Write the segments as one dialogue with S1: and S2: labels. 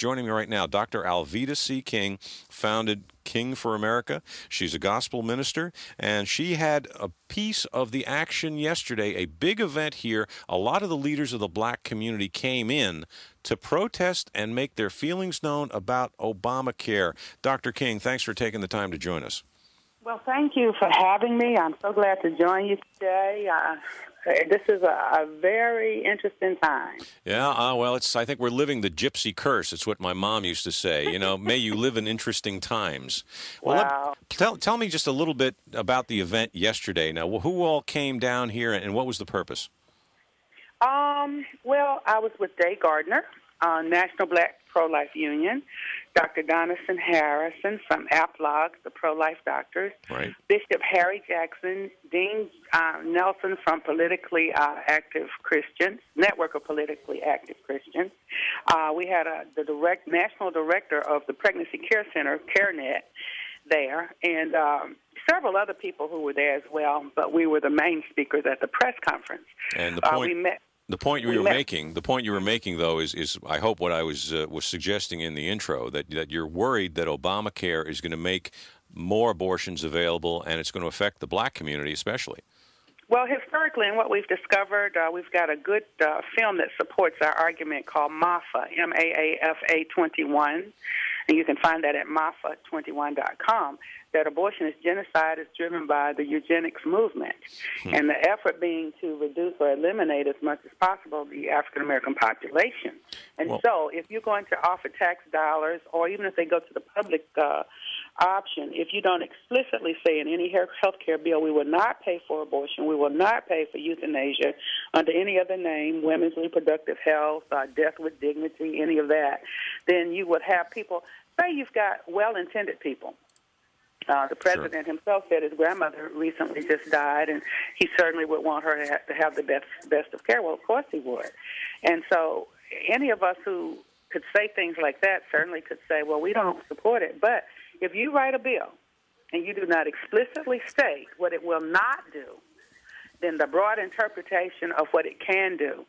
S1: joining me right now. Dr. Alveda C. King founded King for America. She's a gospel minister, and she had a piece of the action yesterday, a big event here. A lot of the leaders of the black community came in to protest and make their feelings known about Obamacare. Dr. King, thanks for taking the time to join us.
S2: Well, thank you for having me. I'm so glad to join you today. This is a very interesting time.
S1: Yeah, well, I think we're living the gypsy curse. It's what my mom used to say. You know, may you live in interesting times. Well,
S2: Wow.
S1: tell me just a little bit about the event yesterday. Now, who all came down here, and what was the purpose?
S2: Well, I was with Day Gardner, National Black Pro-Life Union, Dr. Donison Harrison from APLOG, the pro-life doctors,
S1: Right.
S2: Bishop Harry Jackson, Dean Nelson from Politically Active Christians, Network of Politically Active Christians. We had the national director of the Pregnancy Care Center, CareNet, there, and several other people who were there as well, but we were the main speakers at the press conference.
S1: And the point you were making, though, is I hope what I was suggesting in the intro, that you're worried that Obamacare is going to make more abortions available, and it's going to affect the black community especially.
S2: Well, historically, and what we've discovered, we've got a good film that supports our argument called MAFA, MAAFA 21, and you can find that at MAFA21.com, that abortion is genocide is driven by the eugenics movement, and the effort being to reduce or eliminate as much as possible the African-American population. And so if you're going to offer tax dollars, or even if they go to the public option, if you don't explicitly say in any health care bill, we will not pay for abortion, we will not pay for euthanasia under any other name, women's reproductive health, death with dignity, any of that, then you would have people, say you've got well-intended people. The president himself said his grandmother recently just died, and he certainly would want her to have the best of care. Well, of course he would. And so any of us who could say things like that certainly could say, well, we don't support it. But if you write a bill and you do not explicitly state what it will not do, then the broad interpretation of what it can do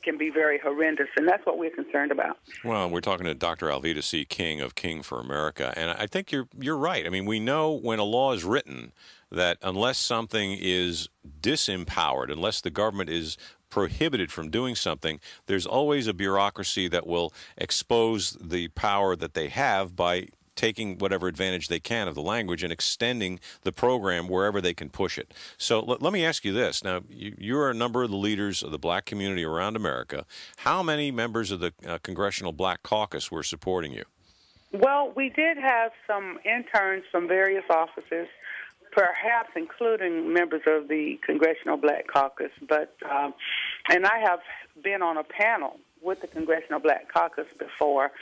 S2: can be very horrendous, and that's what we're concerned about.
S1: Well, we're talking to Dr. Alveda C. King of King for America, and I think you're right. I mean, we know when a law is written that unless something is disempowered, unless the government is prohibited from doing something, there's always a bureaucracy that will expose the power that they have by taking whatever advantage they can of the language and extending the program wherever they can push it. So let me ask you this. Now, you're a number of the leaders of the black community around America. How many members of the Congressional Black Caucus were supporting you?
S2: Well, we did have some interns from various offices, perhaps including members of the Congressional Black Caucus, but and I have been on a panel with the Congressional Black Caucus before,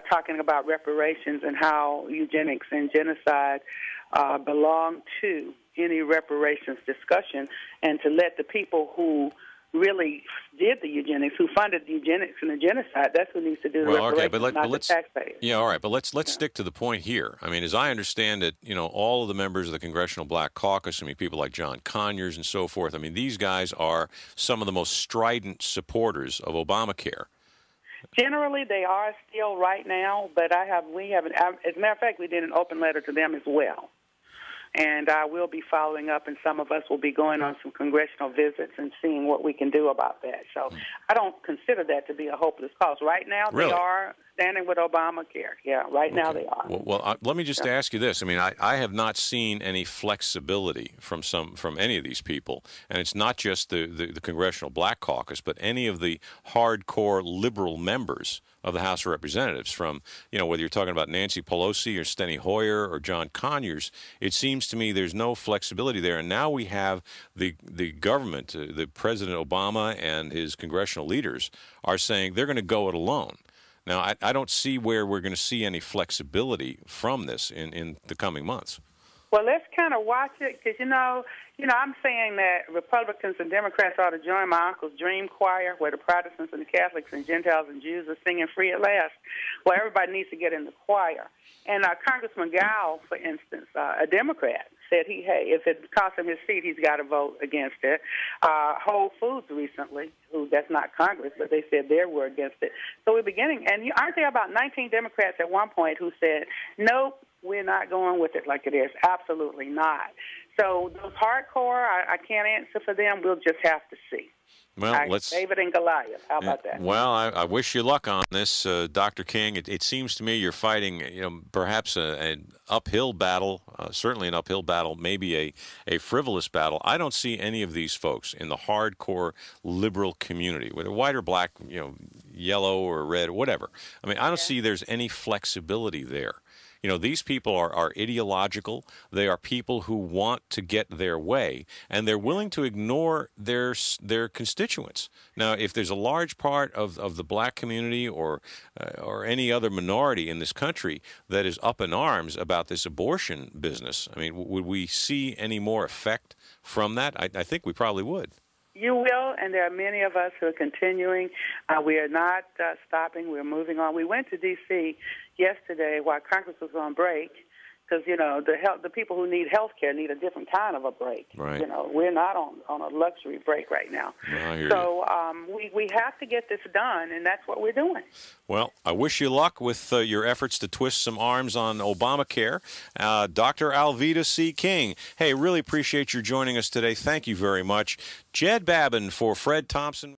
S2: talking about reparations and how eugenics and genocide belong to any reparations discussion, and to let the people who really did the eugenics, who funded the eugenics and the genocide, that's who needs to do the reparations, not the taxpayers.
S1: Yeah, all right, but let's stick to the point here. I mean, as I understand it, you know, all of the members of the Congressional Black Caucus, I mean, people like John Conyers and so forth, I mean, these guys are some of the most strident supporters of Obamacare.
S2: Generally, they are still right now, but we have, as a matter of fact, we did an open letter to them as well. And I will be following up, and some of us will be going on some congressional visits and seeing what we can do about that. So I don't consider that to be a hopeless cause. Right now,
S1: Really?
S2: They are standing with Obamacare. Yeah, right now they are.
S1: Well, let me just ask you this. I mean, I have not seen any flexibility from any of these people, and it's not just the Congressional Black Caucus, but any of the hardcore liberal members of the House of Representatives, from, you know, whether you're talking about Nancy Pelosi or Steny Hoyer or John Conyers. It seems to me there's no flexibility there. And now we have the government, the President Obama and his congressional leaders are saying they're going to go it alone. Now, I don't see where we're going to see any flexibility from this in the coming months.
S2: Well, let's kind of watch it because, I'm saying that Republicans and Democrats ought to join my uncle's dream choir where the Protestants and the Catholics and Gentiles and Jews are singing free at last. Well, everybody needs to get in the choir. And Congressman Gow, for instance, a Democrat, said if it costs him his seat, he's got to vote against it. Whole Foods recently, that's not Congress, but they said they were against it. So we're beginning, and aren't there about 19 Democrats at one point who said, nope, we're not going with it like it is? Absolutely not. So those hardcore, I can't answer for them. We'll just have to see.
S1: Well, let's
S2: David and Goliath. How about that?
S1: Well, I wish you luck on this, Dr. King. It seems to me you're fighting, perhaps an uphill battle, certainly an uphill battle, maybe a frivolous battle. I don't see any of these folks in the hardcore liberal community, whether white or black, yellow or red, whatever. I mean, I don't see there's any flexibility there. These people are ideological. They are people who want to get their way, and they're willing to ignore their constituents. Now, if there's a large part of the black community or any other minority in this country that is up in arms about this abortion business, I mean, would we see any more effect from that? I think we probably would.
S2: You will, and there are many of us who are continuing. We are not stopping. We're moving on. We went to D.C. yesterday while Congress was on break because, the people who need health care need a different kind of a break.
S1: Right.
S2: We're not on a luxury break right now. So we have to get this done, and that's what we're doing.
S1: Well, I wish you luck with your efforts to twist some arms on Obamacare. Dr. Alveda C. King, hey, really appreciate your joining us today. Thank you very much. Jed Babin for Fred Thompson.